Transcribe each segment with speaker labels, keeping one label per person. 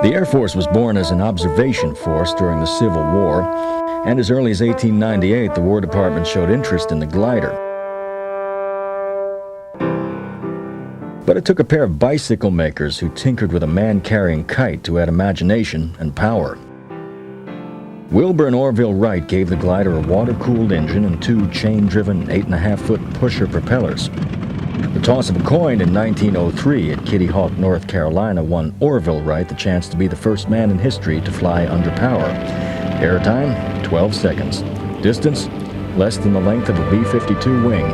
Speaker 1: The Air Force was born as an observation force during the Civil War, and as early as 1898, the War Department showed interest in the glider. But it took a pair of bicycle makers who tinkered with a man-carrying kite to add imagination and power. Wilbur and Orville Wright gave the glider a water-cooled engine and two chain-driven 8.5-foot pusher propellers. The toss of a coin in 1903 at Kitty Hawk, North Carolina, won Orville Wright the chance to be the first man in history to fly under power. Airtime, 12 seconds. Distance, less than the length of a B-52 wing.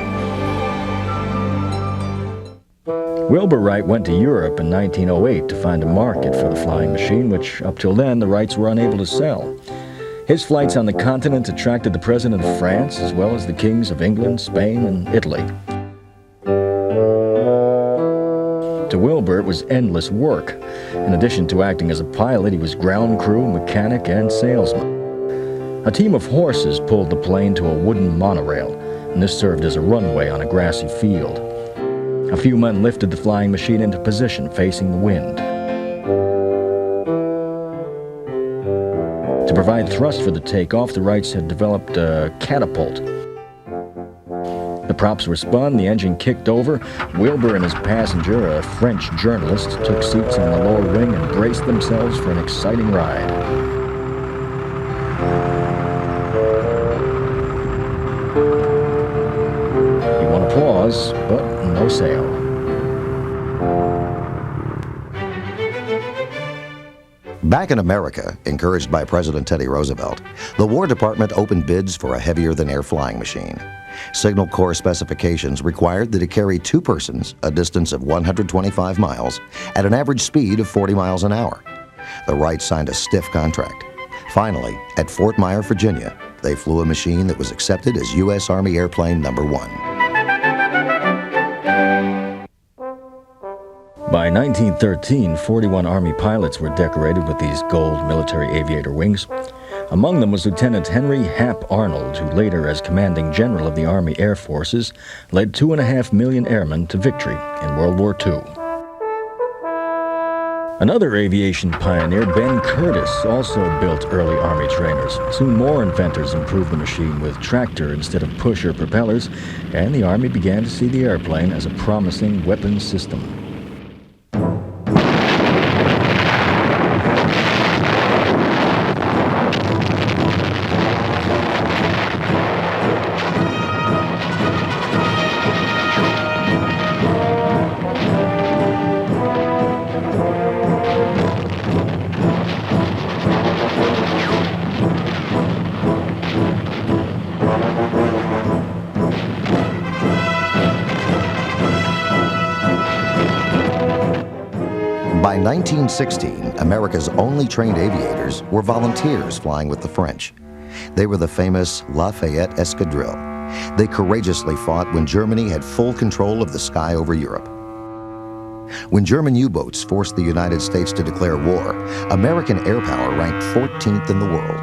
Speaker 1: Wilbur Wright went to Europe in 1908 to find a market for the flying machine, which up till then the Wrights were unable to sell. His flights on the continent attracted the President of France as well as the kings of England, Spain, and Italy. To Wilbur, it was endless work. In addition to acting as a pilot, he was ground crew, mechanic, and salesman. A team of horses pulled the plane to a wooden monorail, and this served as a runway on a grassy field. A few men lifted the flying machine into position, facing the wind. To provide thrust for the takeoff, the Wrights had developed a catapult. The props were spun, the engine kicked over. Wilbur and his passenger, a French journalist, took seats on the lower wing and braced themselves for an exciting ride. He won applause, but no sale.
Speaker 2: Back in America, encouraged by President Teddy Roosevelt, the War Department opened bids for a heavier-than-air flying machine. Signal Corps specifications required that it carry two persons a distance of 125 miles at an average speed of 40 miles an hour. The Wrights signed a stiff contract. Finally, at Fort Myer, Virginia, they flew a machine that was accepted as U.S. Army Airplane No. 1.
Speaker 1: By 1913, 41 Army pilots were decorated with these gold military aviator wings. Among them was Lieutenant Henry Hap Arnold, who later, as commanding general of the Army Air Forces, led 2.5 million airmen to victory in World War II. Another aviation pioneer, Ben Curtis, also built early Army trainers. Soon more inventors improved the machine with tractor instead of pusher propellers, and the Army began to see the airplane as a promising weapons system.
Speaker 2: By 1916, America's only trained aviators were volunteers flying with the French. They were the famous Lafayette Escadrille. They courageously fought when Germany had full control of the sky over Europe. When German U-boats forced the United States to declare war, American air power ranked 14th in the world.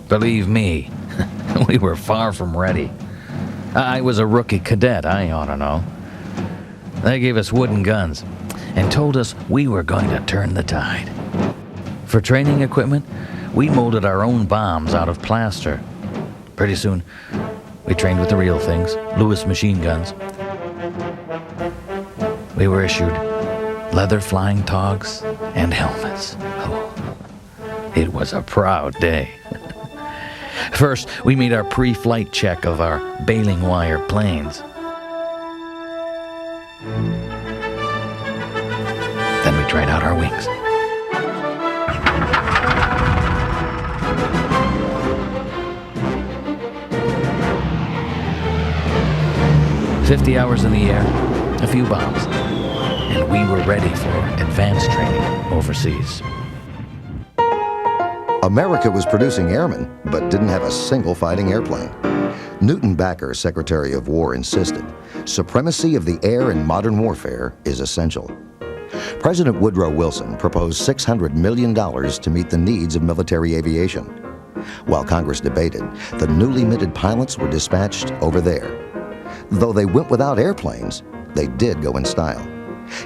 Speaker 3: Believe me, we were far from ready. I was a rookie cadet, I ought to know. They gave us wooden guns and told us we were going to turn the tide. For training equipment, we molded our own bombs out of plaster. Pretty soon, we trained with the real things, Lewis machine guns. We were issued leather flying togs and helmets. Oh, it was a proud day. First, we made our pre-flight check of our baling wire planes. Then we tried out our wings. "50 hours in the air, a few bombs, and we were ready for advanced training overseas."
Speaker 2: America was producing airmen, but didn't have a single fighting airplane. Newton Backer, Secretary of War, insisted, "Supremacy of the air in modern warfare is essential." President Woodrow Wilson proposed $600 million to meet the needs of military aviation. While Congress debated, the newly minted pilots were dispatched over there. Though they went without airplanes, they did go in style.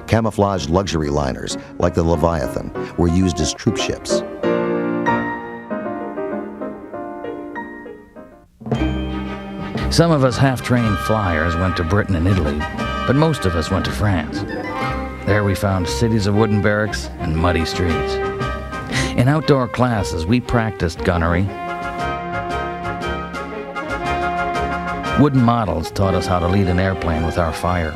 Speaker 2: Camouflaged luxury liners, like the Leviathan, were used as troop ships.
Speaker 3: Some of us half-trained flyers went to Britain and Italy, but most of us went to France. There we found cities of wooden barracks and muddy streets. In outdoor classes, we practiced gunnery. Wooden models taught us how to lead an airplane with our fire.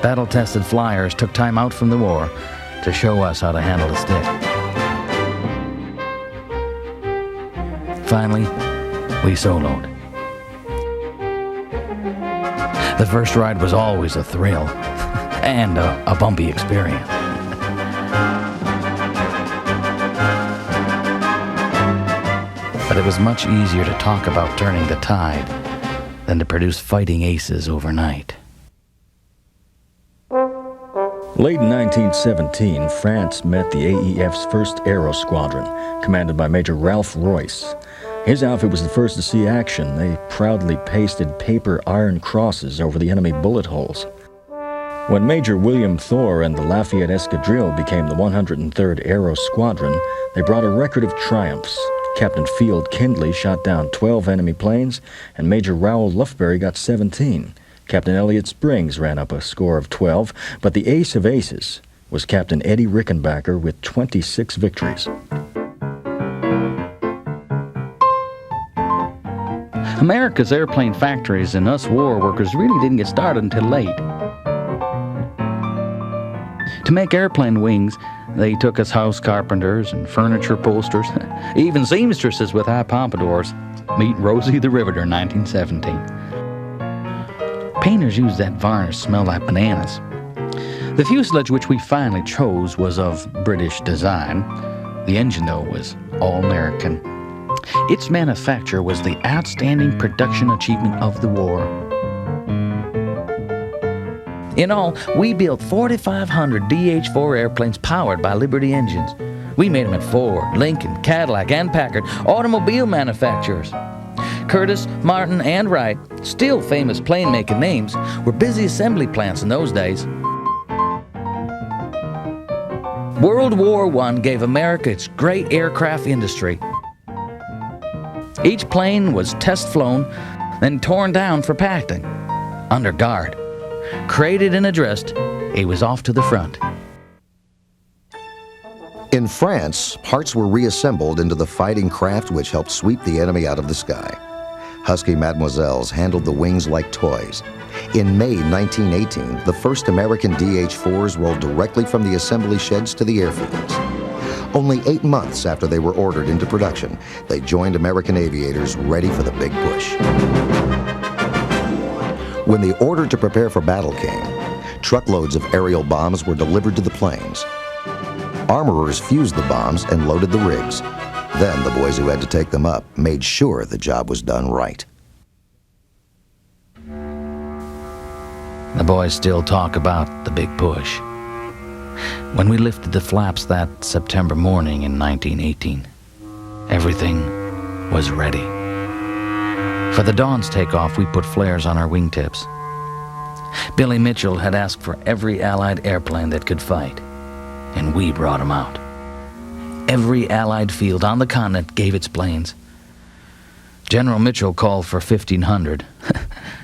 Speaker 3: Battle-tested flyers took time out from the war to show us how to handle a stick. Finally, we soloed. The first ride was always a thrill and a bumpy experience. But it was much easier to talk about turning the tide than to produce fighting aces overnight.
Speaker 1: Late in 1917, France met the AEF's 1st Aero Squadron, commanded by Major Ralph Royce. His outfit was the first to see action. They proudly pasted paper iron crosses over the enemy bullet holes. When Major William Thor and the Lafayette Escadrille became the 103rd Aero Squadron, they brought a record of triumphs. Captain Field Kindley shot down 12 enemy planes, and Major Raoul Lufberry got 17. Captain Elliot Springs ran up a score of 12, but the ace of aces was Captain Eddie Rickenbacker with 26 victories.
Speaker 3: America's airplane factories and us war workers really didn't get started until late. To make airplane wings, they took us house carpenters and furniture upholsterers, even seamstresses with high pompadours. Meet Rosie the Riveter in 1917. Painters used that varnish smell like bananas. The fuselage which we finally chose was of British design. The engine, though, was all-American. Its manufacture was the outstanding production achievement of the war. In all, we built 4,500 DH-4 airplanes powered by Liberty engines. We made them at Ford, Lincoln, Cadillac, and Packard, automobile manufacturers. Curtiss, Martin, and Wright, still famous plane-making names, were busy assembly plants in those days. World War I gave America its great aircraft industry. Each plane was test-flown, then torn down for packing. Under guard. Crated and addressed, he was off to the front.
Speaker 2: In France, parts were reassembled into the fighting craft which helped sweep the enemy out of the sky. Husky Mademoiselles handled the wings like toys. In May 1918, the first American DH-4s rolled directly from the assembly sheds to the airfields. Only 8 months after they were ordered into production, they joined American aviators ready for the big push. When the order to prepare for battle came, truckloads of aerial bombs were delivered to the planes. Armorers fused the bombs and loaded the rigs. Then the boys who had to take them up made sure the job was done right.
Speaker 3: The boys still talk about the big push. When we lifted the flaps that September morning in 1918, everything was ready. For the dawn's takeoff, we put flares on our wingtips. Billy Mitchell had asked for every Allied airplane that could fight, and we brought them out. Every Allied field on the continent gave its planes. General Mitchell called for 1,500,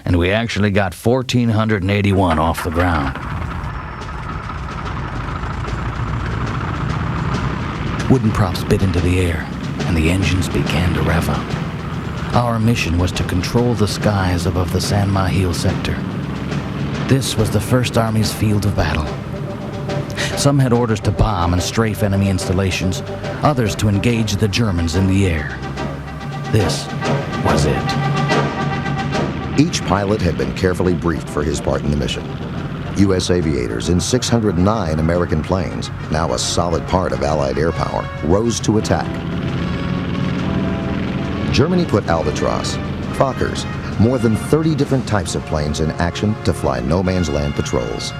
Speaker 3: and we actually got 1,481 off the ground. Wooden props bit into the air, and the engines began to rev up. Our mission was to control the skies above the San Mahil sector. This was the 1st Army's field of battle. Some had orders to bomb and strafe enemy installations, others to engage the Germans in the air. This was it.
Speaker 2: Each pilot had been carefully briefed for his part in the mission. U.S. aviators in 609 American planes, now a solid part of Allied air power, rose to attack. Germany put Albatross, Fokkers, more than 30 different types of planes in action to fly no-man's land patrols.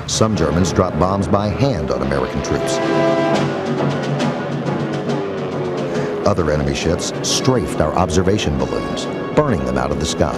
Speaker 2: Some Germans dropped bombs by hand on American troops. Other enemy ships strafed our observation balloons, burning them out of the sky.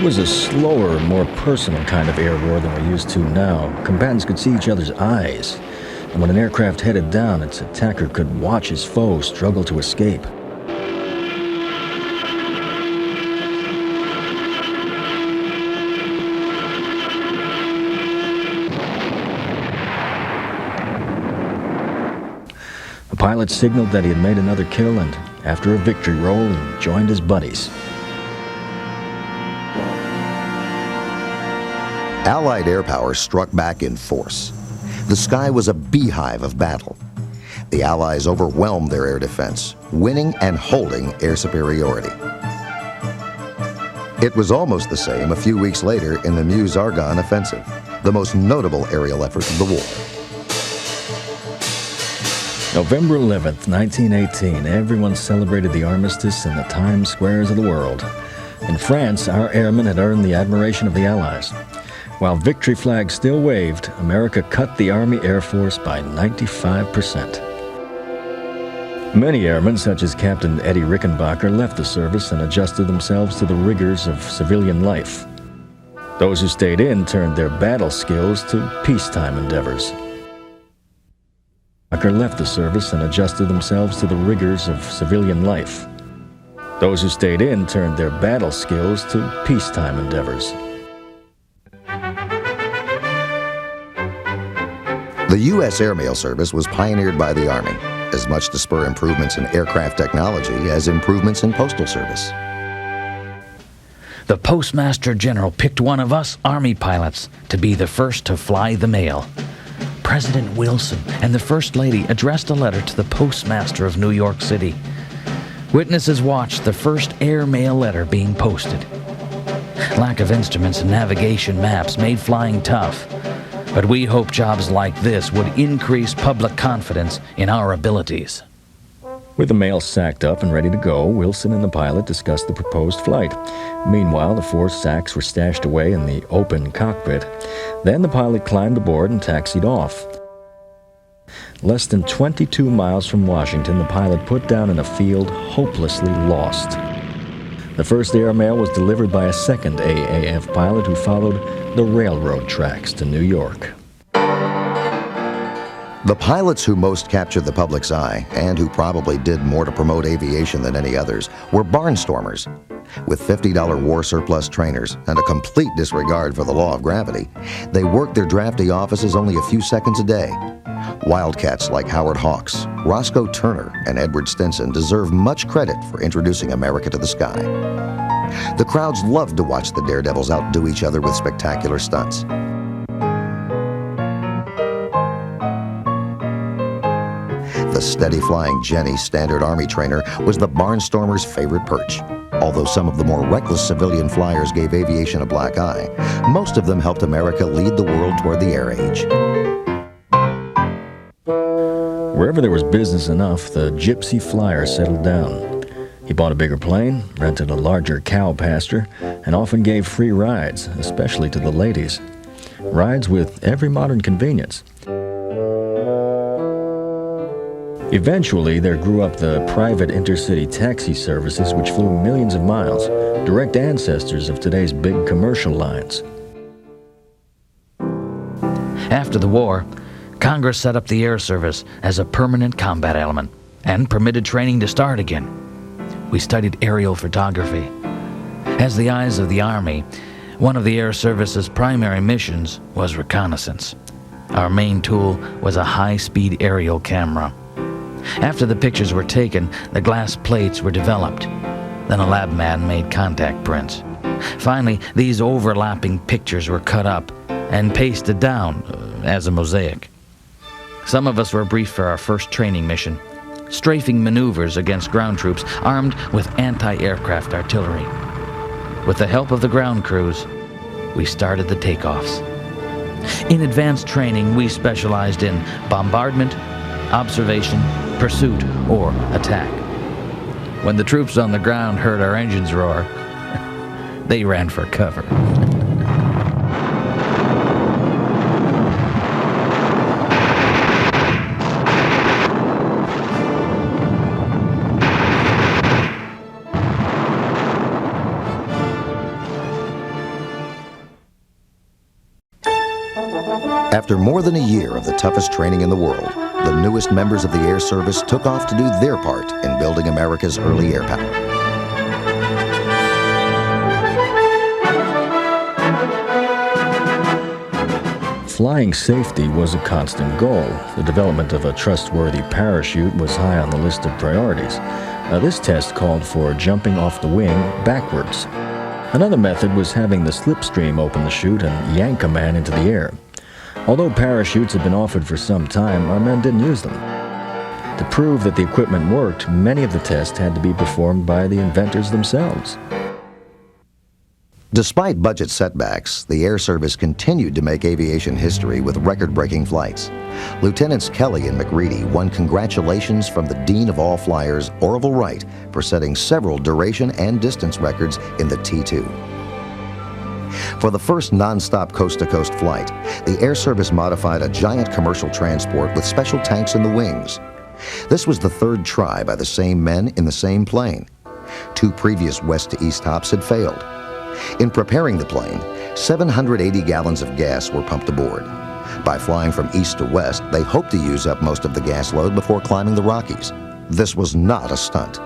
Speaker 1: was a slower, more personal kind of air war than we're used to now. Combatants could see each other's eyes, and when an aircraft headed down, its attacker could watch his foe struggle to escape. The pilot signaled that he had made another kill, and after a victory roll, he joined his buddies.
Speaker 2: Allied air power struck back in force. The sky was a beehive of battle. The Allies overwhelmed their air defense, winning and holding air superiority. It was almost the same a few weeks later in the Meuse-Argonne offensive, the most notable aerial effort of the war.
Speaker 1: November 11th, 1918, everyone celebrated the armistice in the Times Squares of the world. In France, our airmen had earned the admiration of the Allies. While victory flags still waved, America cut the Army Air Force by 95%. Many airmen, such as Captain Eddie Rickenbacker, left the service and adjusted themselves to the rigors of civilian life. Those who stayed in turned their battle skills to peacetime endeavors. Rickenbacker left the service and adjusted themselves to the rigors of civilian life. Those who stayed in turned their battle skills to peacetime endeavors.
Speaker 2: The U.S. Airmail Service was pioneered by the Army, as much to spur improvements in aircraft technology as improvements in postal service.
Speaker 3: The Postmaster General picked one of us Army pilots to be the first to fly the mail. President Wilson and the First Lady addressed a letter to the Postmaster of New York City. Witnesses watched the first airmail letter being posted. Lack of instruments and navigation maps made flying tough. But we hope jobs like this would increase public confidence in our abilities.
Speaker 1: With the mail sacked up and ready to go, Wilson and the pilot discussed the proposed flight. Meanwhile, the 4 sacks were stashed away in the open cockpit. Then the pilot climbed aboard and taxied off. Less than 22 miles from Washington, the pilot put down in a field hopelessly lost. The first airmail was delivered by a second AAF pilot who followed the railroad tracks to New York.
Speaker 2: The pilots who most captured the public's eye, and who probably did more to promote aviation than any others, were barnstormers. With $50 war surplus trainers and a complete disregard for the law of gravity, they worked their drafty offices only a few seconds a day. Wildcats like Howard Hawks, Roscoe Turner, and Edward Stinson deserve much credit for introducing America to the sky. The crowds loved to watch the daredevils outdo each other with spectacular stunts. The steady-flying Jenny Standard Army trainer was the barnstormer's favorite perch. Although some of the more reckless civilian flyers gave aviation a black eye, most of them helped America lead the world toward the air age.
Speaker 1: Wherever there was business enough, the gypsy flyer settled down. He bought a bigger plane, rented a larger cow pasture, and often gave free rides, especially to the ladies. Rides with every modern convenience. Eventually, there grew up the private intercity taxi services which flew millions of miles, direct ancestors of today's big commercial lines.
Speaker 3: After the war, Congress set up the Air Service as a permanent combat element and permitted training to start again. We studied aerial photography. As the eyes of the Army, one of the Air Service's primary missions was reconnaissance. Our main tool was a high-speed aerial camera. After the pictures were taken, the glass plates were developed. Then a lab man made contact prints. Finally, these overlapping pictures were cut up and pasted down as a mosaic. Some of us were briefed for our first training mission, strafing maneuvers against ground troops armed with anti-aircraft artillery. With the help of the ground crews, we started the takeoffs. In advanced training, we specialized in bombardment, observation, pursuit, or attack. When the troops on the ground heard our engines roar, they ran for cover.
Speaker 2: After more than a year of the toughest training in the world, the newest members of the Air Service took off to do their part in building America's early air power.
Speaker 1: Flying safety was a constant goal. The development of a trustworthy parachute was high on the list of priorities. This test called for jumping off the wing backwards. Another method was having the slipstream open the chute and yank a man into the air. Although parachutes had been offered for some time, our men didn't use them. To prove that the equipment worked, many of the tests had to be performed by the inventors themselves.
Speaker 2: Despite budget setbacks, the Air Service continued to make aviation history with record-breaking flights. Lieutenants Kelly and McReady won congratulations from the Dean of all Flyers, Orville Wright, for setting several duration and distance records in the T-2. For the first non-stop coast-to-coast flight, the Air Service modified a giant commercial transport with special tanks in the wings. This was the third try by the same men in the same plane. 2 previous west-to-east hops had failed. In preparing the plane, 780 gallons of gas were pumped aboard. By flying from east to west, they hoped to use up most of the gas load before climbing the Rockies. This was not a stunt.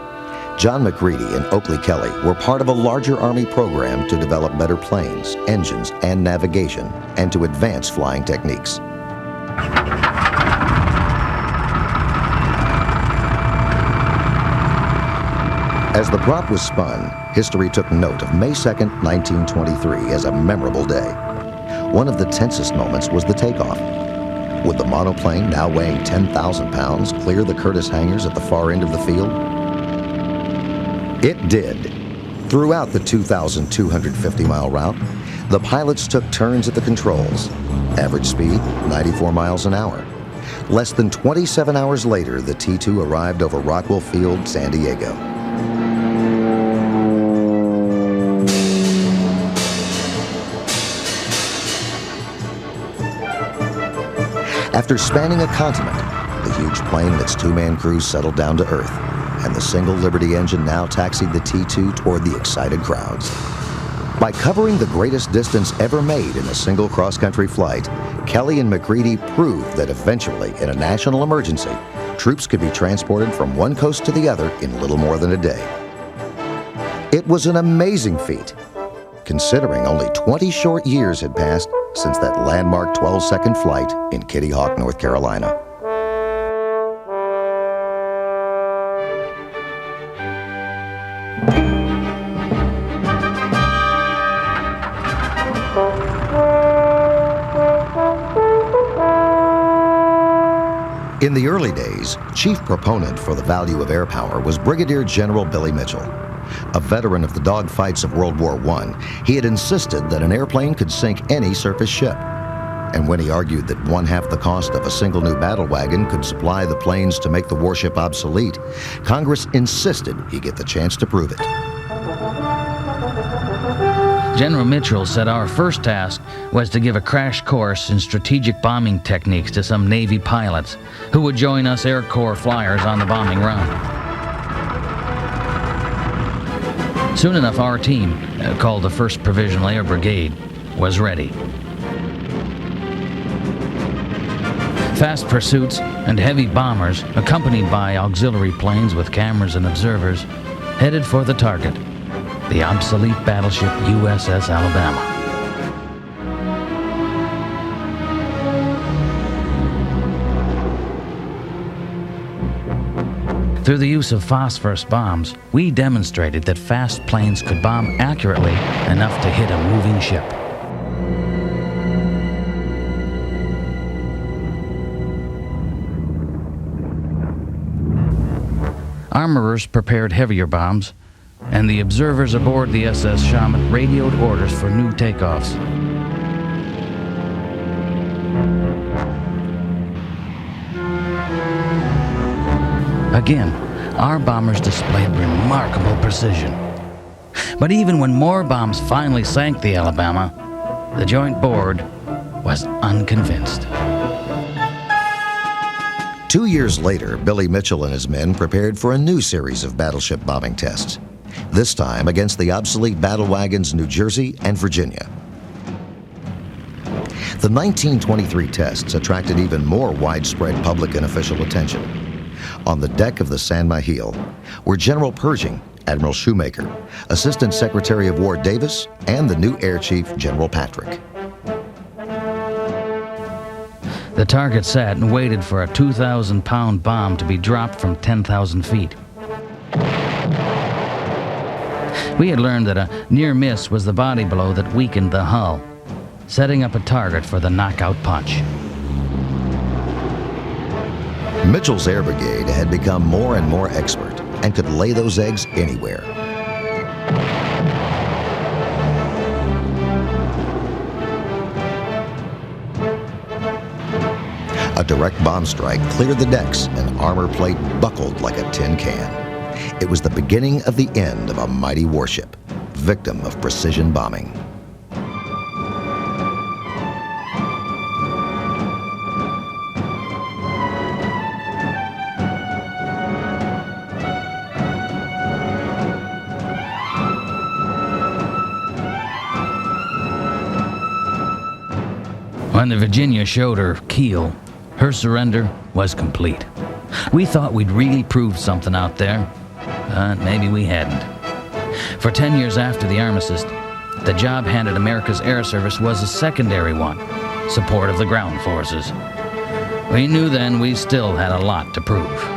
Speaker 2: John McReady and Oakley Kelly were part of a larger Army program to develop better planes, engines, and navigation, and to advance flying techniques. As the prop was spun, history took note of May 2nd, 1923 as a memorable day. One of the tensest moments was the takeoff. Would the monoplane, now weighing 10,000 pounds, clear the Curtiss hangars at the far end of the field? It did. Throughout the 2,250-mile route, the pilots took turns at the controls. Average speed, 94 miles an hour. Less than 27 hours later, the T-2 arrived over Rockwell Field, San Diego. After spanning a continent, the huge plane and its 2-man crew settled down to Earth, and the single Liberty engine now taxied the T-2 toward the excited crowds. By covering the greatest distance ever made in a single cross-country flight, Kelly and McReady proved that eventually, in a national emergency, troops could be transported from one coast to the other in little more than a day. It was an amazing feat, considering only 20 short years had passed since that landmark 12-second flight in Kitty Hawk, North Carolina. In the early days, chief proponent for the value of air power was Brigadier General Billy Mitchell. A veteran of the dogfights of World War I, he had insisted that an airplane could sink any surface ship. And when he argued that 1/2 the cost of a single new battle wagon could supply the planes to make the warship obsolete, Congress insisted he get the chance to prove it.
Speaker 3: General Mitchell said our first task was to give a crash course in strategic bombing techniques to some Navy pilots who would join us Air Corps flyers on the bombing run. Soon enough, our team, called the 1st Provisional Air Brigade, was ready. Fast pursuits and heavy bombers, accompanied by auxiliary planes with cameras and observers, headed for the target, the obsolete battleship USS Alabama. Through the use of phosphorus bombs, we demonstrated that fast planes could bomb accurately enough to hit a moving ship. Armorers prepared heavier bombs, and the observers aboard the SS Shaman radioed orders for new takeoffs. Again, our bombers displayed remarkable precision. But even when more bombs finally sank the Alabama, the Joint Board was unconvinced.
Speaker 2: 2 years later, Billy Mitchell and his men prepared for a new series of battleship bombing tests, this time against the obsolete battle wagons New Jersey and Virginia. The 1923 tests attracted even more widespread public and official attention. On the deck of the San Miguel were General Pershing, Admiral Shoemaker, Assistant Secretary of War Davis, and the new Air Chief, General Patrick.
Speaker 3: The target sat and waited for a 2,000-pound bomb to be dropped from 10,000 feet. We had learned that a near miss was the body blow that weakened the hull, setting up a target for the knockout punch.
Speaker 2: Mitchell's Air Brigade had become more and more expert and could lay those eggs anywhere. A direct bomb strike cleared the decks and armor plate buckled like a tin can. It was the beginning of the end of a mighty warship, victim of precision bombing.
Speaker 3: When the Virginia showed her keel, her surrender was complete. We thought we'd really proved something out there, but maybe we hadn't. For 10 years after the armistice, the job handed America's Air Service was a secondary one, support of the ground forces. We knew then we still had a lot to prove.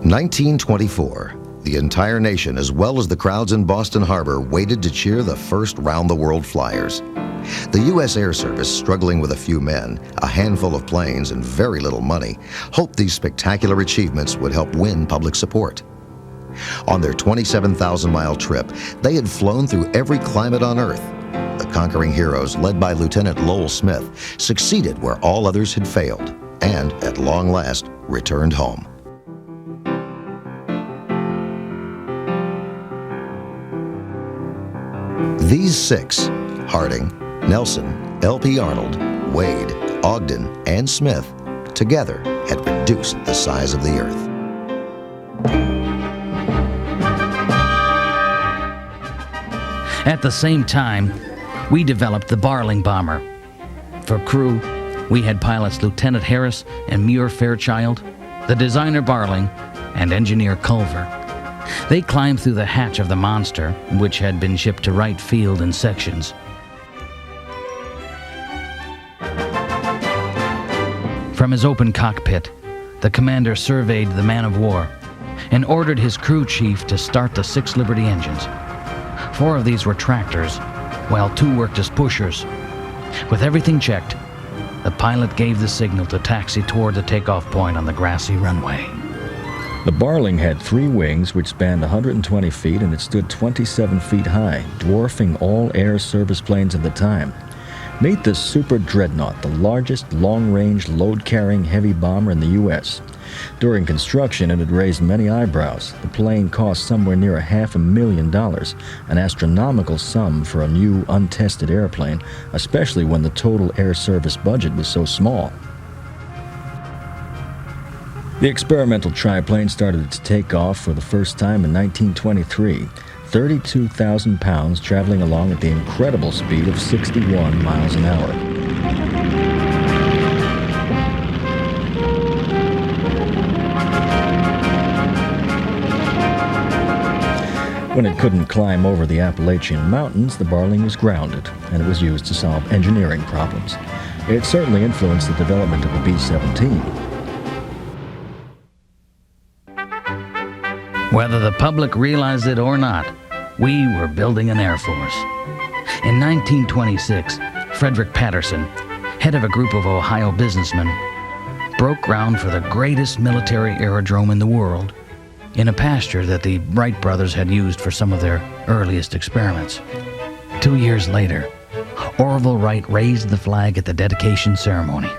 Speaker 2: (1924). The entire nation, as well as the crowds in Boston Harbor, waited to cheer the first round-the-world flyers. The U.S. Air Service, struggling with a few men, a handful of planes, and very little money, hoped these spectacular achievements would help win public support. On their 27,000-mile trip, they had flown through every climate on Earth. The conquering heroes, led by Lieutenant Lowell Smith, succeeded where all others had failed, and, at long last, returned home. These six, Harding, Nelson, L.P. Arnold, Wade, Ogden, and Smith, together had reduced the size of the Earth.
Speaker 3: At the same time, we developed the Barling bomber. For crew, we had pilots Lieutenant Harris and Muir Fairchild, the designer Barling, and engineer Culver. They climbed through the hatch of the monster, which had been shipped to Wright Field in sections. From his open cockpit, the commander surveyed the man of war and ordered his crew chief to start the 6 Liberty engines. 4 of these were tractors, while 2 worked as pushers. With everything checked, the pilot gave the signal to taxi toward the takeoff point on the grassy runway.
Speaker 1: The Barling had 3 wings which spanned 120 feet and it stood 27 feet high, dwarfing all air service planes of the time. Meet the Super Dreadnought, the largest long-range load-carrying heavy bomber in the U.S. During construction, it had raised many eyebrows. The plane cost somewhere near $500,000, an astronomical sum for a new, untested airplane, especially when the total air service budget was so small. The experimental triplane started its takeoff for the first time in 1923, 32,000 pounds traveling along at the incredible speed of 61 miles an hour. When it couldn't climb over the Appalachian Mountains, the Barling was grounded, and it was used to solve engineering problems. It certainly influenced the development of the B-17.
Speaker 3: Whether the public realized it or not, we were building an Air Force. In 1926, Frederick Patterson, head of a group of Ohio businessmen, broke ground for the greatest military aerodrome in the world in a pasture that the Wright brothers had used for some of their earliest experiments. 2 years later, Orville Wright raised the flag at the dedication ceremony.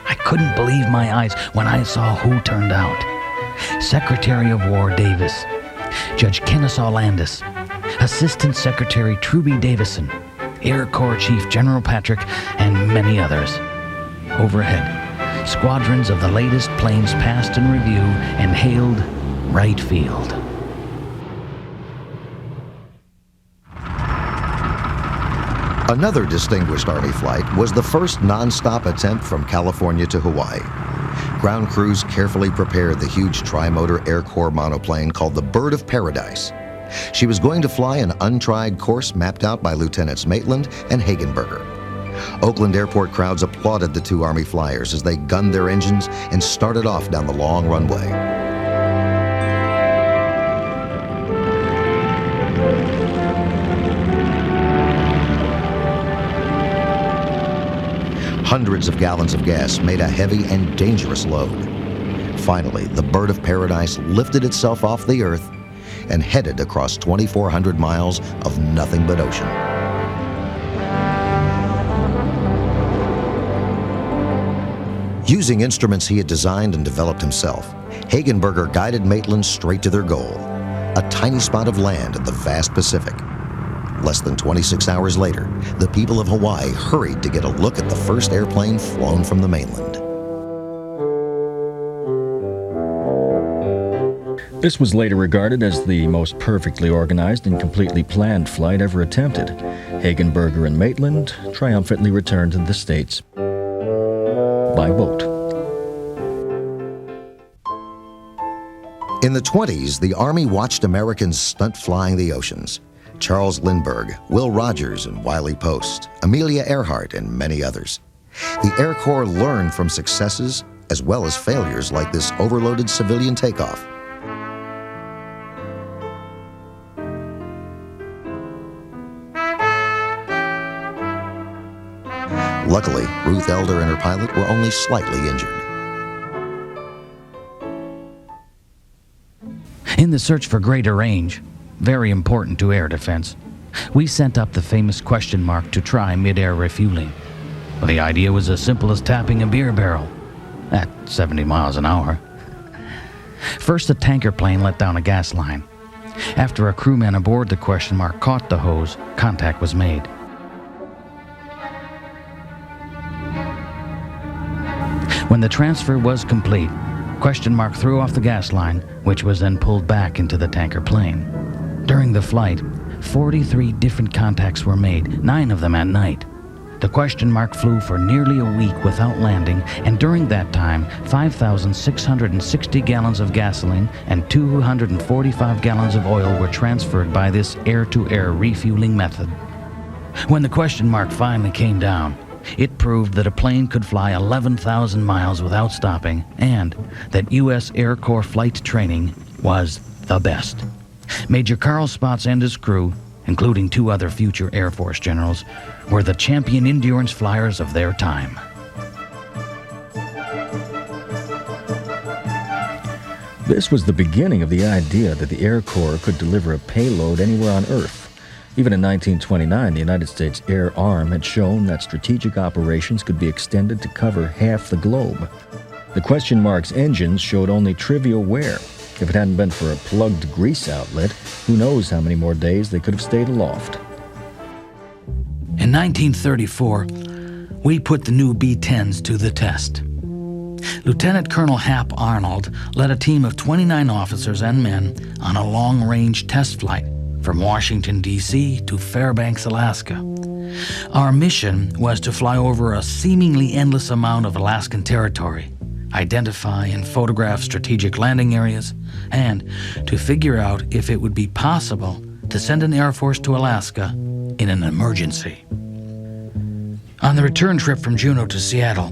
Speaker 3: I couldn't believe my eyes when I saw who turned out. Secretary of War Davis, Judge Kennesaw Landis, Assistant Secretary Truby Davison, Air Corps Chief General Patrick, and many others. Overhead, Squadrons of the latest planes passed in review and hailed Wright Field.
Speaker 2: Another distinguished Army flight was the first non-stop attempt from California to Hawaii. Ground crews carefully prepared the huge tri-motor Air Corps monoplane called the Bird of Paradise. She was going to fly an untried course mapped out by Lieutenants Maitland and Hagenberger. Oakland airport crowds applauded the two Army flyers as they gunned their engines and started off down the long runway. Hundreds of gallons of gas made a heavy and dangerous load. Finally, the Bird of Paradise lifted itself off the earth and headed across 2,400 miles of nothing but ocean. Using instruments he had designed and developed himself, Hagenberger guided Maitland straight to their goal, a tiny spot of land in the vast Pacific. Less than 26 hours later, the people of Hawaii hurried to get a look at the first airplane flown from the mainland.
Speaker 1: This was later regarded as the most perfectly organized and completely planned flight ever attempted. Hagenberger and Maitland triumphantly returned to the States by boat.
Speaker 2: In the 20s, the Army watched Americans stunt flying the oceans. Charles Lindbergh, Will Rogers and Wiley Post, Amelia Earhart, and many others. The Air Corps learned from successes as well as failures like this overloaded civilian takeoff. Luckily, Ruth Elder and her pilot were only slightly injured.
Speaker 3: In the search for greater range, very important to air defense, we sent up the famous question mark to try mid-air refueling. Well, the idea was as simple as tapping a beer barrel at 70 miles an hour. First, the tanker plane let down a gas line. After a crewman aboard the question mark caught the hose, contact was made. When the transfer was complete, question mark threw off the gas line, which was then pulled back into the tanker plane. During the flight, 43 different contacts were made, 9 of them at night. The question mark flew for nearly a week without landing, and during that time, 5,660 gallons of gasoline and 245 gallons of oil were transferred by this air-to-air refueling method. When the question mark finally came down, it proved that a plane could fly 11,000 miles without stopping, and that U.S. Air Corps flight training was the best. Major Carl Spaatz and his crew, including 2 other future Air Force generals, were the champion endurance flyers of their time.
Speaker 1: This was the beginning of the idea that the Air Corps could deliver a payload anywhere on Earth. Even in 1929, the United States Air Arm had shown that strategic operations could be extended to cover half the globe. The question mark's engines showed only trivial wear. If it hadn't been for a plugged grease outlet, who knows how many more days they could have stayed aloft.
Speaker 3: In 1934, we put the new B-10s to the test. Lieutenant Colonel Hap Arnold led a team of 29 officers and men on a long-range test flight from Washington, D.C. to Fairbanks, Alaska. Our mission was to fly over a seemingly endless amount of Alaskan territory, identify and photograph strategic landing areas, and to figure out if it would be possible to send an Air Force to Alaska in an emergency. On the return trip from Juneau to Seattle,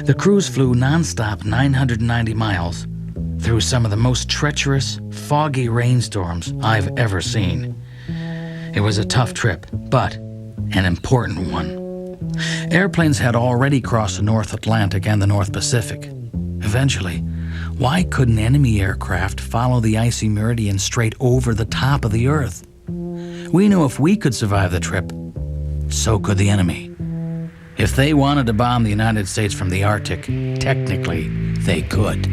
Speaker 3: the crews flew nonstop 990 miles through some of the most treacherous, foggy rainstorms I've ever seen. It was a tough trip, but an important one. Airplanes had already crossed the North Atlantic and the North Pacific. Eventually, why couldn't enemy aircraft follow the icy meridian straight over the top of the Earth? We knew if we could survive the trip, so could the enemy. If they wanted to bomb the United States from the Arctic, technically, they could.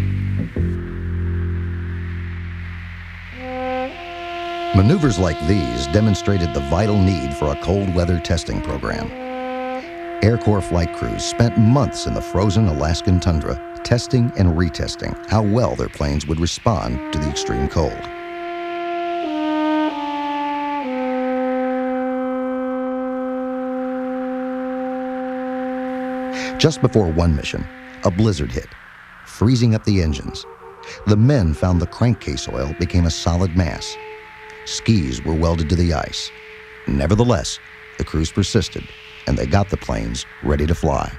Speaker 2: Maneuvers like these demonstrated the vital need for a cold weather testing program. Air Corps flight crews spent months in the frozen Alaskan tundra testing and retesting how well their planes would respond to the extreme cold. Just before one mission, a blizzard hit, freezing up the engines. The men found the crankcase oil became a solid mass. Skis were welded to the ice. Nevertheless, the crews persisted, and they got the planes ready to fly.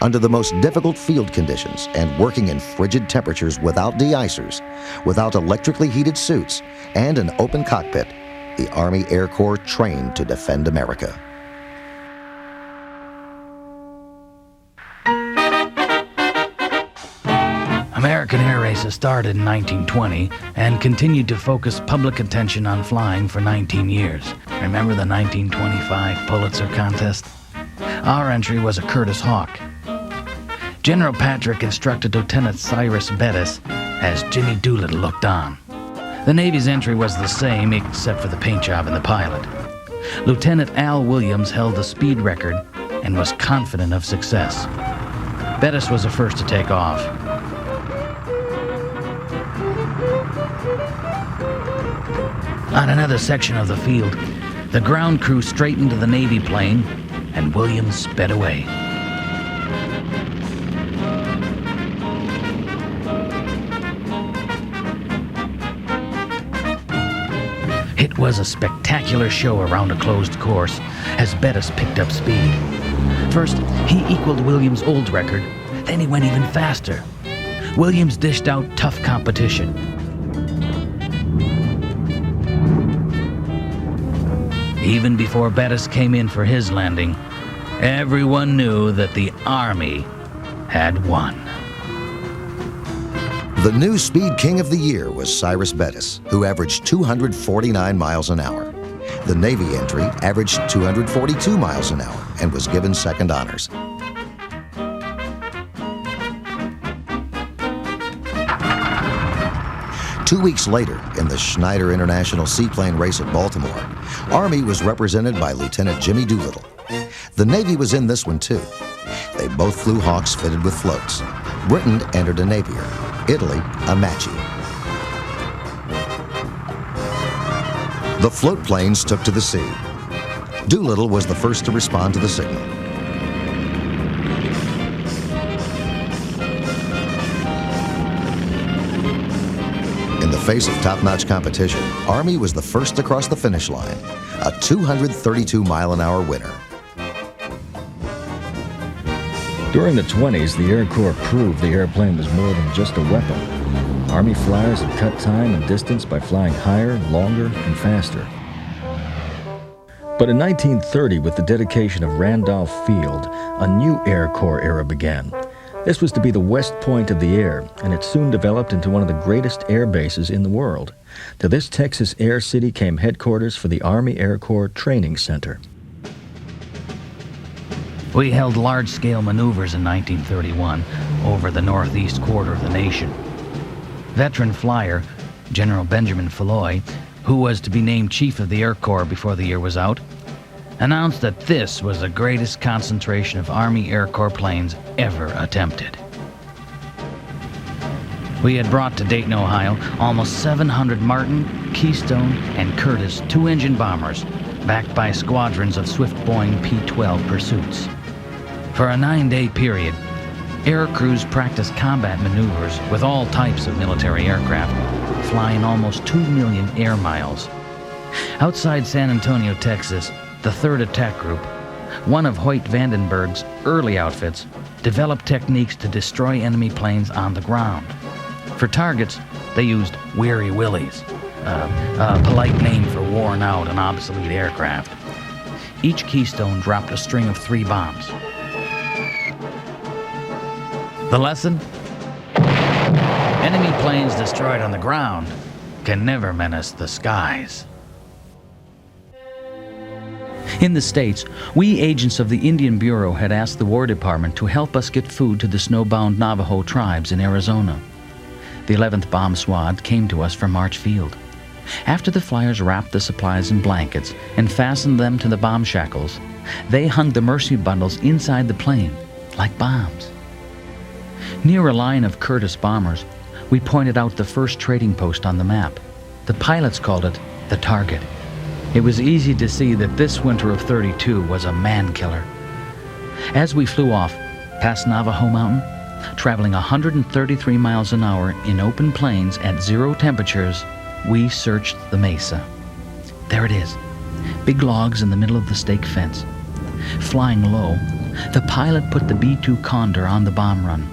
Speaker 2: Under the most difficult field conditions and working in frigid temperatures without de-icers, without electrically heated suits, and an open cockpit, the Army Air Corps trained to defend America.
Speaker 3: American air races started in 1920 and continued to focus public attention on flying for 19 years. Remember the 1925 Pulitzer contest? Our entry was a Curtiss Hawk. General Patrick instructed Lieutenant Cyrus Bettis as Jimmy Doolittle looked on. The Navy's entry was the same except for the paint job and the pilot. Lieutenant Al Williams held the speed record and was confident of success. Bettis was the first to take off. On another section of the field, the ground crew straightened the Navy plane, and Williams sped away. It was a spectacular show around a closed course as Bettis picked up speed. First, he equaled Williams' old record, then he went even faster. Williams dished out tough competition. Even before Bettis came in for his landing, everyone knew that the Army had won.
Speaker 2: The new speed king of the year was Cyrus Bettis, who averaged 249 miles an hour. The Navy entry averaged 242 miles an hour and was given second honors. Two weeks later, in the Schneider International Seaplane Race at Baltimore, Army was represented by Lieutenant Jimmy Doolittle. The Navy was in this one too. They both flew Hawks fitted with floats. Britain entered a Napier, Italy a Macchi. The float planes took to the sea. Doolittle was the first to respond to the signal. In the face of top-notch competition, Army was the first to cross the finish line, a 232-mile-an-hour winner.
Speaker 1: During the 20s, the Air Corps proved the airplane was more than just a weapon. Army flyers had cut time and distance by flying higher, longer, and faster. But in 1930, with the dedication of Randolph Field, a new Air Corps era began. This was to be the West Point of the air, and it soon developed into one of the greatest air bases in the world. To this Texas air city came headquarters for the Army Air Corps Training Center.
Speaker 3: We held large-scale maneuvers in 1931 over the northeast quarter of the nation. Veteran flyer General Benjamin Falloy, who was to be named Chief of the Air Corps before the year was out, announced that this was the greatest concentration of Army Air Corps planes ever attempted. We had brought to Dayton, Ohio, almost 700 Martin, Keystone, and Curtiss two-engine bombers, backed by squadrons of swift Boeing P-12 pursuits. For a 9-day period, air crews practiced combat maneuvers with all types of military aircraft, flying almost 2 million air miles. Outside San Antonio, Texas, the 3rd Attack Group, one of Hoyt Vandenberg's early outfits, developed techniques to destroy enemy planes on the ground. For targets, they used Weary Willies, a polite name for worn-out and obsolete aircraft. Each Keystone dropped a string of 3 bombs. The lesson? Enemy planes destroyed on the ground can never menace the skies. In the States, we agents of the Indian Bureau had asked the War Department to help us get food to the snowbound Navajo tribes in Arizona. The 11th Bomb Squad came to us from March Field. After the flyers wrapped the supplies in blankets and fastened them to the bomb shackles, they hung the mercy bundles inside the plane like bombs. Near a line of Curtiss bombers, we pointed out the first trading post on the map. The pilots called it the target. It was easy to see that this winter of '32 was a man-killer. As we flew off, past Navajo Mountain, traveling 133 miles an hour in open plains at 0 temperatures, we searched the mesa. There it is, big logs in the middle of the stake fence. Flying low, the pilot put the B-2 Condor on the bomb run.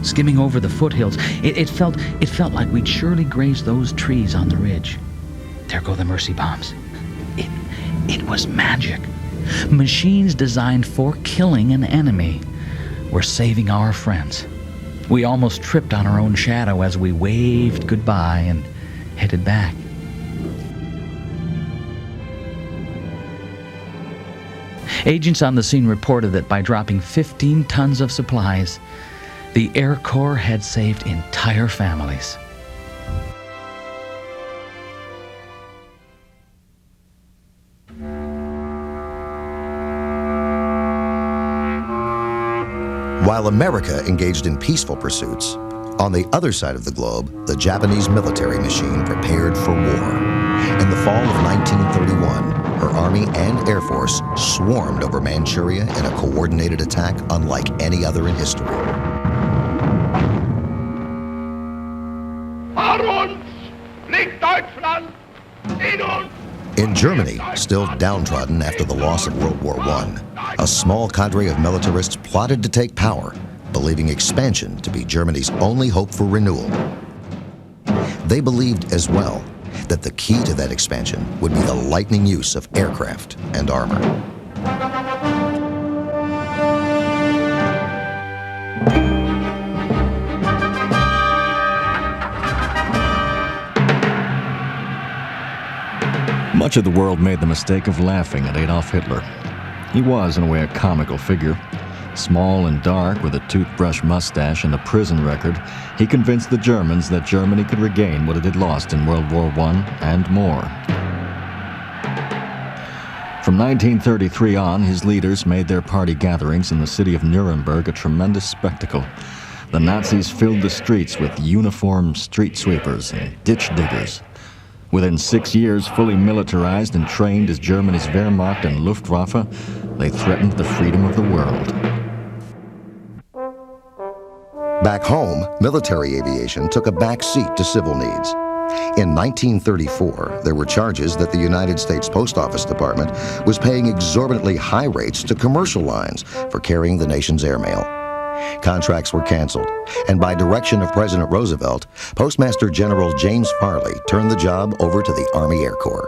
Speaker 3: Skimming over the foothills, it felt like we'd surely graze those trees on the ridge. There go the mercy bombs. It was magic. Machines designed for killing an enemy were saving our friends. We almost tripped on our own shadow as we waved goodbye and headed back. Agents on the scene reported that by dropping 15 tons of supplies, the Air Corps had saved entire families.
Speaker 2: While America engaged in peaceful pursuits, on the other side of the globe, the Japanese military machine prepared for war. In the fall of 1931, her army and air force swarmed over Manchuria in a coordinated attack unlike any other in history. In Germany, still downtrodden after the loss of World War I, a small cadre of militarists plotted to take power, believing expansion to be Germany's only hope for renewal. They believed as well that the key to that expansion would be the lightning use of aircraft and armor.
Speaker 1: Much of the world made the mistake of laughing at Adolf Hitler. He was, in a way, a comical figure. Small and dark, with a toothbrush mustache and a prison record, he convinced the Germans that Germany could regain what it had lost in World War I and more. From 1933 on, his leaders made their party gatherings in the city of Nuremberg a tremendous spectacle. The Nazis filled the streets with uniformed street sweepers and ditch diggers. Within 6 years, fully militarized and trained as Germany's Wehrmacht and Luftwaffe, they threatened the freedom of the world.
Speaker 2: Back home, military aviation took a back seat to civil needs. In 1934, there were charges that the United States Post Office Department was paying exorbitantly high rates to commercial lines for carrying the nation's airmail. Contracts were canceled, and by direction of President Roosevelt, Postmaster General James Farley turned the job over to the Army Air Corps.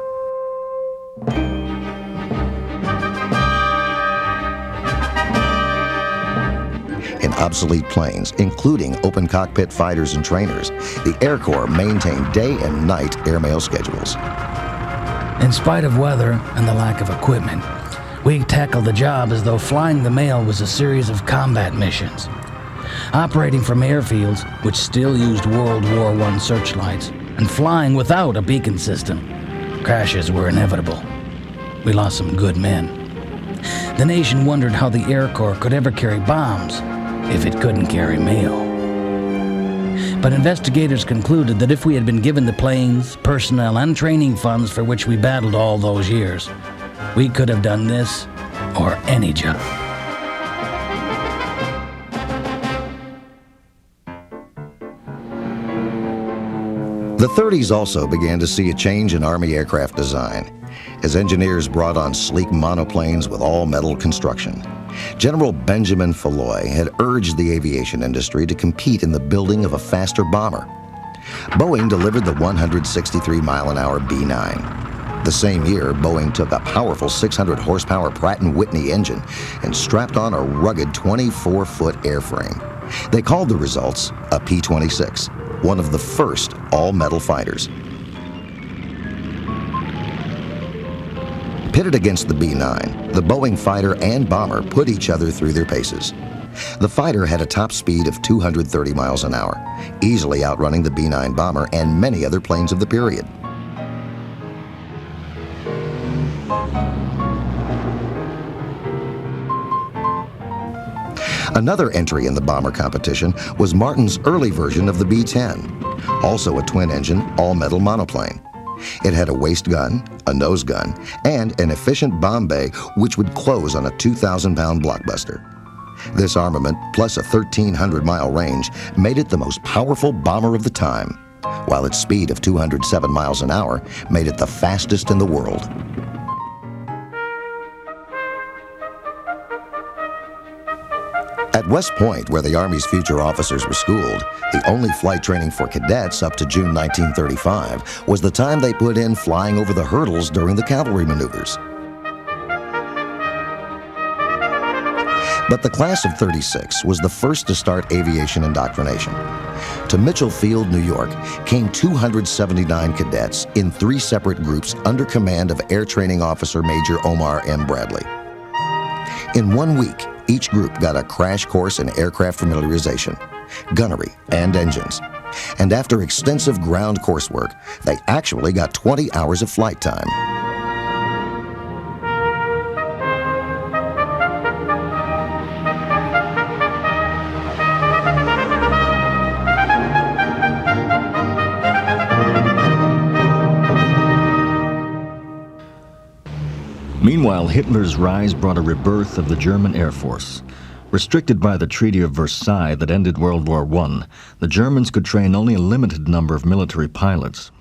Speaker 2: In obsolete planes, including open cockpit fighters and trainers, the Air Corps maintained day and night airmail schedules.
Speaker 4: In spite of weather and the lack of equipment, we tackled the job as though flying the mail was a series of combat missions. Operating from airfields, which still used World War I searchlights, and flying without a beacon system, crashes were inevitable. We lost some good men. The nation wondered how the Air Corps could ever carry bombs if it couldn't carry mail. But investigators concluded that if we had been given the planes, personnel, and training funds for which we battled all those years, we could have done this or any job.
Speaker 2: The 30s also began to see a change in Army aircraft design, as engineers brought on sleek monoplanes with all-metal construction. General Benjamin Falloy had urged the aviation industry to compete in the building of a faster bomber. Boeing delivered the 163-mile-an-hour B-9. The same year, Boeing took a powerful 600-horsepower Pratt & Whitney engine and strapped on a rugged 24-foot airframe. They called the results a P-26, one of the first all-metal fighters. Pitted against the B-9, the Boeing fighter and bomber put each other through their paces. The fighter had a top speed of 230 miles an hour, easily outrunning the B-9 bomber and many other planes of the period. Another entry in the bomber competition was Martin's early version of the B-10, also a twin-engine, all-metal monoplane. It had a waist gun, a nose gun, and an efficient bomb bay which would close on a 2,000-pound blockbuster. This armament, plus a 1,300-mile range, made it the most powerful bomber of the time, while its speed of 207 miles an hour made it the fastest in the world. At West Point, where the Army's future officers were schooled, the only flight training for cadets up to June 1935 was the time they put in flying over the hurdles during the cavalry maneuvers. But the class of '36 was the first to start aviation indoctrination. To Mitchell Field, New York, came 279 cadets in 3 separate groups under command of Air Training Officer Major Omar M. Bradley. In 1 week, each group got a crash course in aircraft familiarization, gunnery, and engines. And after extensive ground coursework, they actually got 20 hours of flight time.
Speaker 1: Meanwhile, Hitler's rise brought a rebirth of the German Air Force. Restricted by the Treaty of Versailles that ended World War I, the Germans could train only a limited number of military pilots.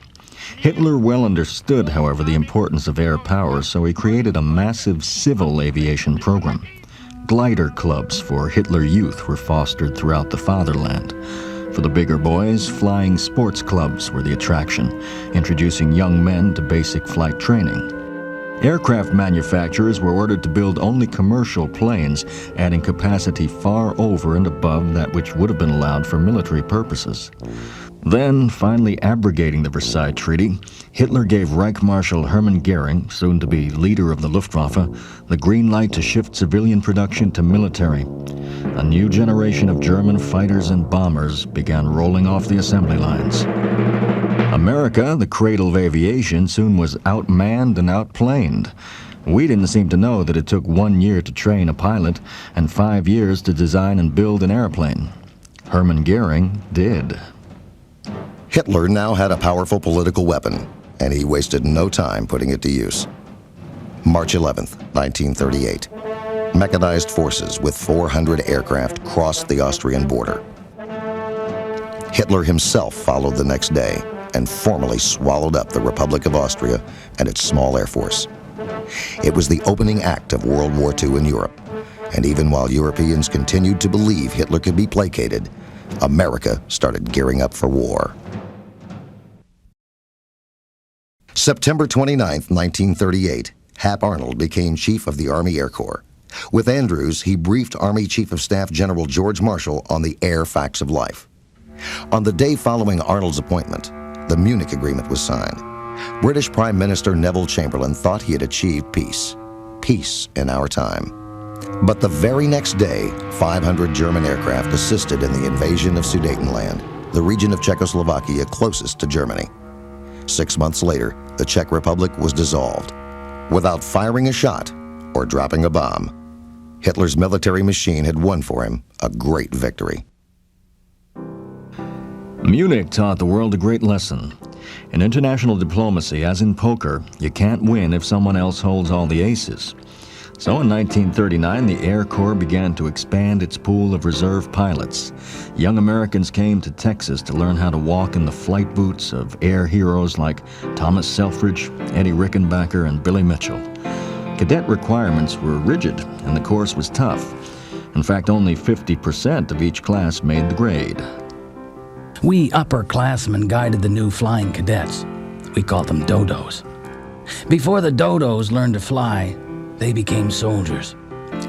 Speaker 1: Hitler well understood, however, the importance of air power, so he created a massive civil aviation program. Glider clubs for Hitler Youth were fostered throughout the fatherland. For the bigger boys, flying sports clubs were the attraction, introducing young men to basic flight training. Aircraft manufacturers were ordered to build only commercial planes, adding capacity far over and above that which would have been allowed for military purposes. Then, finally abrogating the Versailles Treaty, Hitler gave Reich Marshal Hermann Goering, soon to be leader of the Luftwaffe, the green light to shift civilian production to military. A new generation of German fighters and bombers began rolling off the assembly lines. America, the cradle of aviation, soon was outmanned and outplaned. We didn't seem to know that it took 1 year to train a pilot and 5 years to design and build an airplane. Hermann Goering did.
Speaker 2: Hitler now had a powerful political weapon, and he wasted no time putting it to use. March 11th, 1938. Mechanized forces with 400 aircraft crossed the Austrian border. Hitler himself followed the next day and formally swallowed up the Republic of Austria and its small air force. It was the opening act of World War II in Europe, and even while Europeans continued to believe Hitler could be placated, America started gearing up for war. September 29, 1938, Hap Arnold became Chief of the Army Air Corps. With Andrews, he briefed Army Chief of Staff General George Marshall on the air facts of life. On the day following Arnold's appointment, the Munich Agreement was signed. British Prime Minister Neville Chamberlain thought he had achieved peace. Peace in our time. But the very next day, 500 German aircraft assisted in the invasion of Sudetenland, the region of Czechoslovakia closest to Germany. 6 months later, the Czech Republic was dissolved. Without firing a shot or dropping a bomb, Hitler's military machine had won for him a great victory.
Speaker 1: Munich taught the world a great lesson. In international diplomacy, as in poker, you can't win if someone else holds all the aces. So in 1939, the Air Corps began to expand its pool of reserve pilots. Young Americans came to Texas to learn how to walk in the flight boots of air heroes like Thomas Selfridge, Eddie Rickenbacker, and Billy Mitchell. Cadet requirements were rigid, and the course was tough. In fact, only 50% of each class made the grade.
Speaker 4: We upperclassmen guided the new flying cadets. We called them dodos. Before the dodos learned to fly, they became soldiers.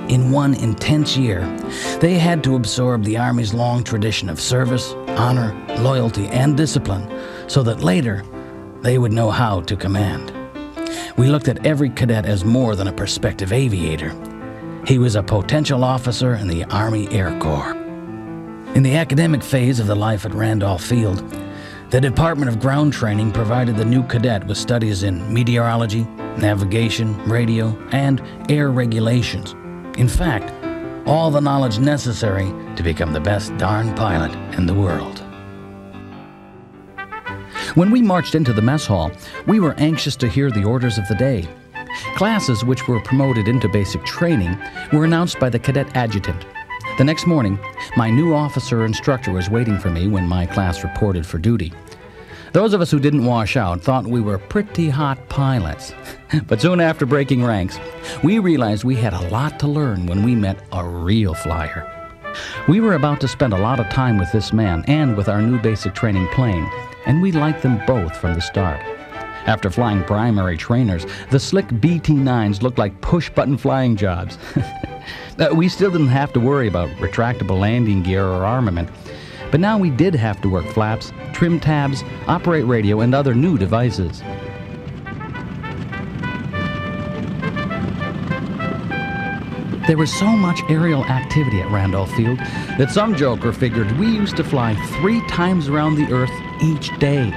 Speaker 4: In one intense year, they had to absorb the Army's long tradition of service, honor, loyalty, and discipline, so that later they would know how to command. We looked at every cadet as more than a prospective aviator. He was a potential officer in the Army Air Corps. In the academic phase of the life at Randolph Field, the Department of Ground Training provided the new cadet with studies in meteorology, navigation, radio, and air regulations. In fact, all the knowledge necessary to become the best darn pilot in the world. When we marched into the mess hall, we were anxious to hear the orders of the day. Classes which were promoted into basic training were announced by the cadet adjutant. The next morning, my new officer instructor was waiting for me when my class reported for duty. Those of us who didn't wash out thought we were pretty hot pilots. But soon after breaking ranks, we realized we had a lot to learn when we met a real flyer. We were about to spend a lot of time with this man and with our new basic training plane, and we liked them both from the start. After flying primary trainers, the slick BT-9s looked like push-button flying jobs. We still didn't have to worry about retractable landing gear or armament, but now we did have to work flaps, trim tabs, operate radio, and other new devices. There was so much aerial activity at Randolph Field that some joker figured we used to fly 3 times around the Earth each day.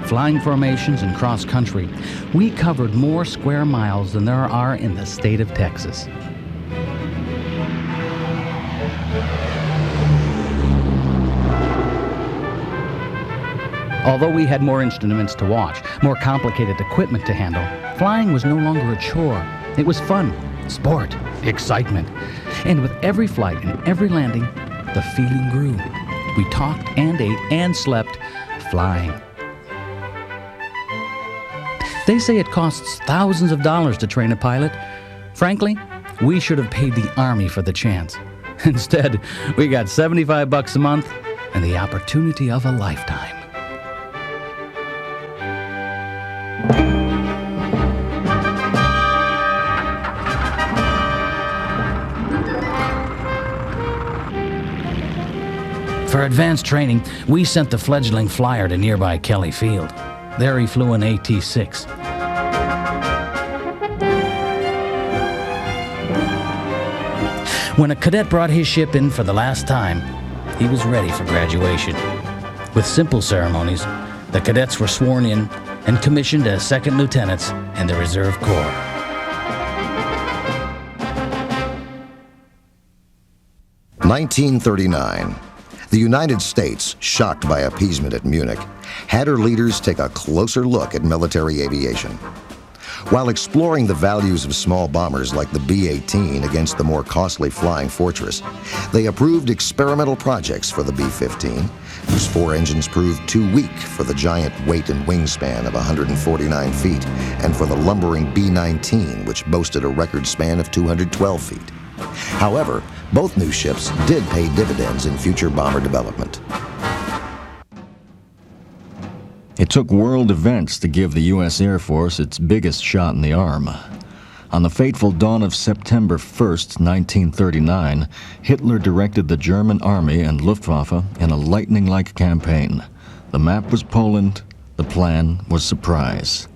Speaker 4: Flying formations and cross-country, we covered more square miles than there are in the state of Texas. Although we had more instruments to watch, more complicated equipment to handle, flying was no longer a chore. It was fun, sport, excitement. And with every flight and every landing, the feeling grew. We talked and ate and slept flying. They say it costs thousands of dollars to train a pilot. Frankly, we should have paid the Army for the chance. Instead, we got $75 a month and the opportunity of a lifetime. For advanced training, we sent the fledgling flyer to nearby Kelly Field. There he flew an AT-6. When a cadet brought his ship in for the last time, he was ready for graduation. With simple ceremonies, the cadets were sworn in and commissioned as second lieutenants in the Reserve Corps.
Speaker 2: (1939). The United States, shocked by appeasement at Munich, had her leaders take a closer look at military aviation. While exploring the values of small bombers like the B-18 against the more costly Flying Fortress, they approved experimental projects for the B-15, whose 4 engines proved too weak for the giant weight and wingspan of 149 feet, and for the lumbering B-19, which boasted a record span of 212 feet. However, both new ships did pay dividends in future bomber development.
Speaker 1: It took world events to give the U.S. Air Force its biggest shot in the arm. On the fateful dawn of September 1st, 1939, Hitler directed the German Army and Luftwaffe in a lightning-like campaign. The map was Poland, the plan was surprise.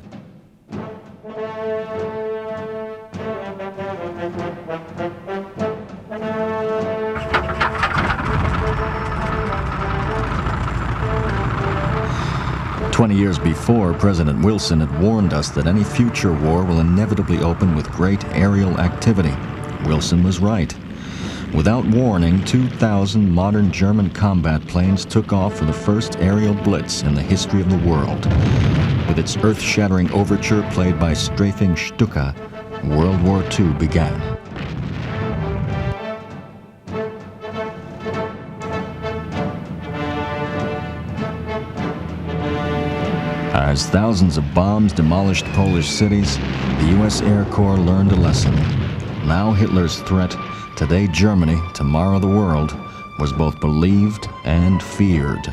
Speaker 1: "20 years before, President Wilson had warned us that any future war will inevitably open with great aerial activity. Wilson was right. Without warning, 2,000 modern German combat planes took off for the first aerial blitz in the history of the world. With its earth-shattering overture played by strafing Stuka, World War II began. As thousands of bombs demolished Polish cities, the U.S. Air Corps learned a lesson. Now Hitler's threat, today Germany, tomorrow the world, was both believed and feared.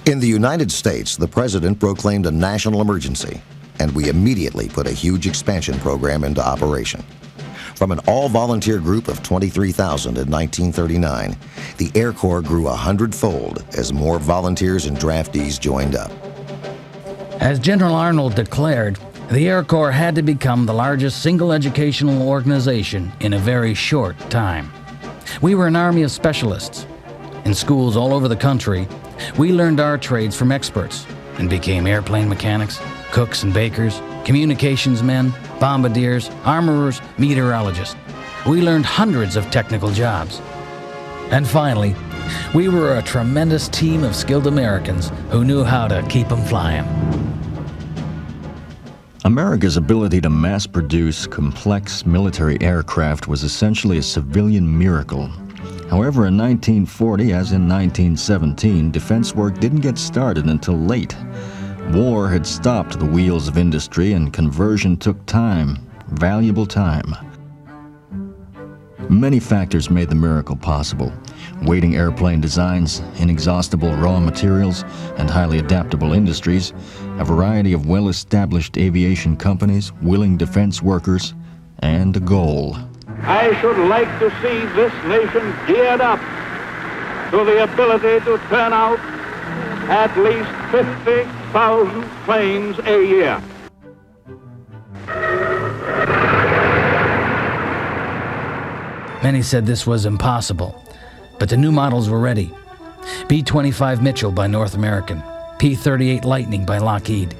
Speaker 2: In the United States, the president proclaimed a national emergency, and we immediately put a huge expansion program into operation. From an all-volunteer group of 23,000 in 1939, the Air Corps grew 100-fold as more volunteers and draftees joined up.
Speaker 4: As General Arnold declared, the Air Corps had to become the largest single educational organization in a very short time. We were an army of specialists. In schools all over the country, We learned our trades from experts and became airplane mechanics, cooks and bakers, communications men, bombardiers, armorers, meteorologists. We learned hundreds of technical jobs. And finally, we were a tremendous team of skilled Americans who knew how to keep them flying.
Speaker 1: America's ability to mass-produce complex military aircraft was essentially a civilian miracle. However, in 1940, as in 1917, defense work didn't get started until late. War had stopped the wheels of industry, and conversion took time, valuable time. Many factors made the miracle possible. Waiting airplane designs, inexhaustible raw materials, and highly adaptable industries, a variety of well-established aviation companies, willing defense workers, and a goal.
Speaker 5: I should like to see this nation geared up to the ability to turn out at least 50,000 planes a year.
Speaker 4: Many said this was impossible, but the new models were ready. B-25 Mitchell by North American, P-38 Lightning by Lockheed,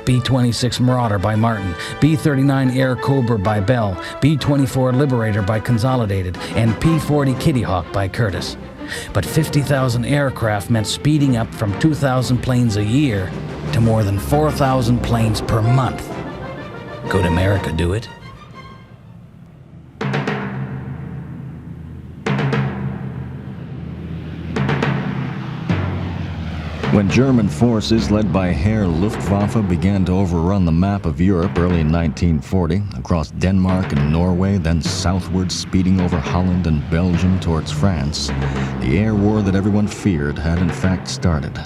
Speaker 4: B-26 Marauder by Martin, B-39 Air Cobra by Bell, B-24 Liberator by Consolidated, and P-40 Kitty Hawk by Curtiss. But 50,000 aircraft meant speeding up from 2,000 planes a year to more than 4,000 planes per month. Could America do it?
Speaker 1: When German forces led by Heer Luftwaffe began to overrun the map of Europe early in 1940, across Denmark and Norway, then southward speeding over Holland and Belgium towards France, the air war that everyone feared had in fact started.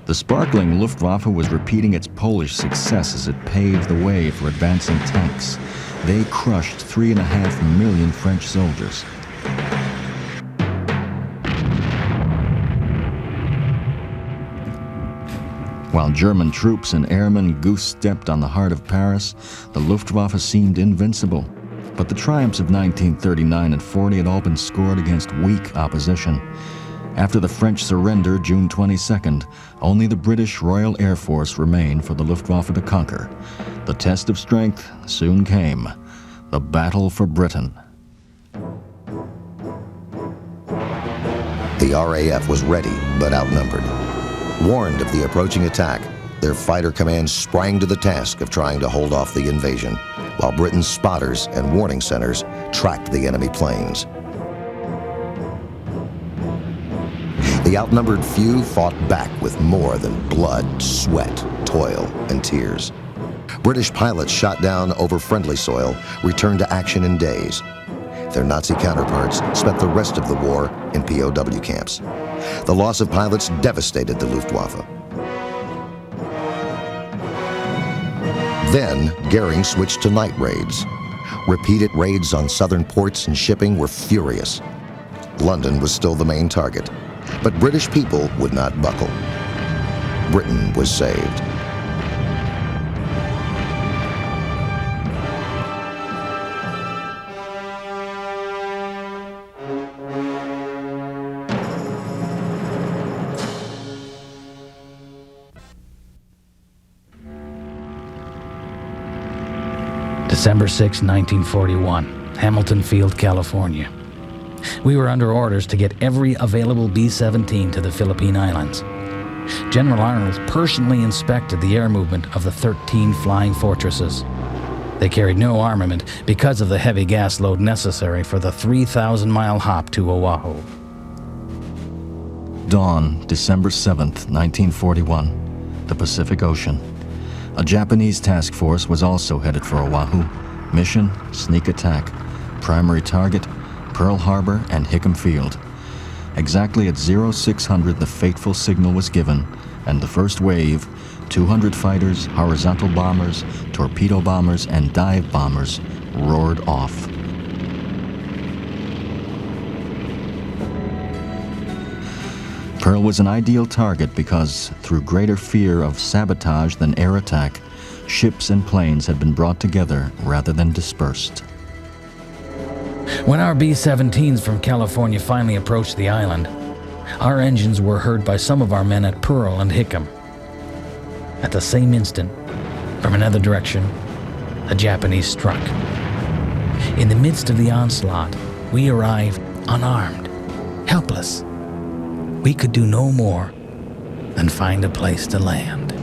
Speaker 1: The sparkling Luftwaffe was repeating its Polish success as it paved the way for advancing tanks. They crushed 3.5 million French soldiers. While German troops and airmen goose-stepped on the heart of Paris, the Luftwaffe seemed invincible. But the triumphs of 1939 and 40 had all been scored against weak opposition. After the French surrender June 22nd, only the British Royal Air Force remained for the Luftwaffe to conquer. The test of strength soon came. The battle for Britain.
Speaker 2: The RAF was ready, but outnumbered. Warned of the approaching attack, their fighter command sprang to the task of trying to hold off the invasion, while Britain's spotters and warning centers tracked the enemy planes. The outnumbered few fought back with more than blood, sweat, toil, and tears. British pilots shot down over friendly soil returned to action in days. Their Nazi counterparts spent the rest of the war in POW camps. The loss of pilots devastated the Luftwaffe. Then, Goering switched to night raids. Repeated raids on southern ports and shipping were furious. London was still the main target, but British people would not buckle. Britain was saved.
Speaker 4: December 6, 1941, Hamilton Field, California. We were under orders to get every available B-17 to the Philippine Islands. General Arnold personally inspected the air movement of the 13 flying fortresses. They carried no armament because of the heavy gas load necessary for the 3,000-mile hop to Oahu.
Speaker 1: Dawn, December 7th, 1941, the Pacific Ocean. A Japanese task force was also headed for Oahu. Mission, sneak attack. Primary target, Pearl Harbor and Hickam Field. Exactly at 0600 the fateful signal was given, and the first wave, 200 fighters, horizontal bombers, torpedo bombers, and dive bombers, roared off. Pearl was an ideal target because, through greater fear of sabotage than air attack, ships and planes had been brought together rather than dispersed.
Speaker 4: When our B-17s from California finally approached the island, Our engines were heard by some of our men at Pearl and Hickam. At the same instant, from another direction, the Japanese struck. In the midst of the onslaught, we arrived unarmed, helpless. We could do no more than find a place to land.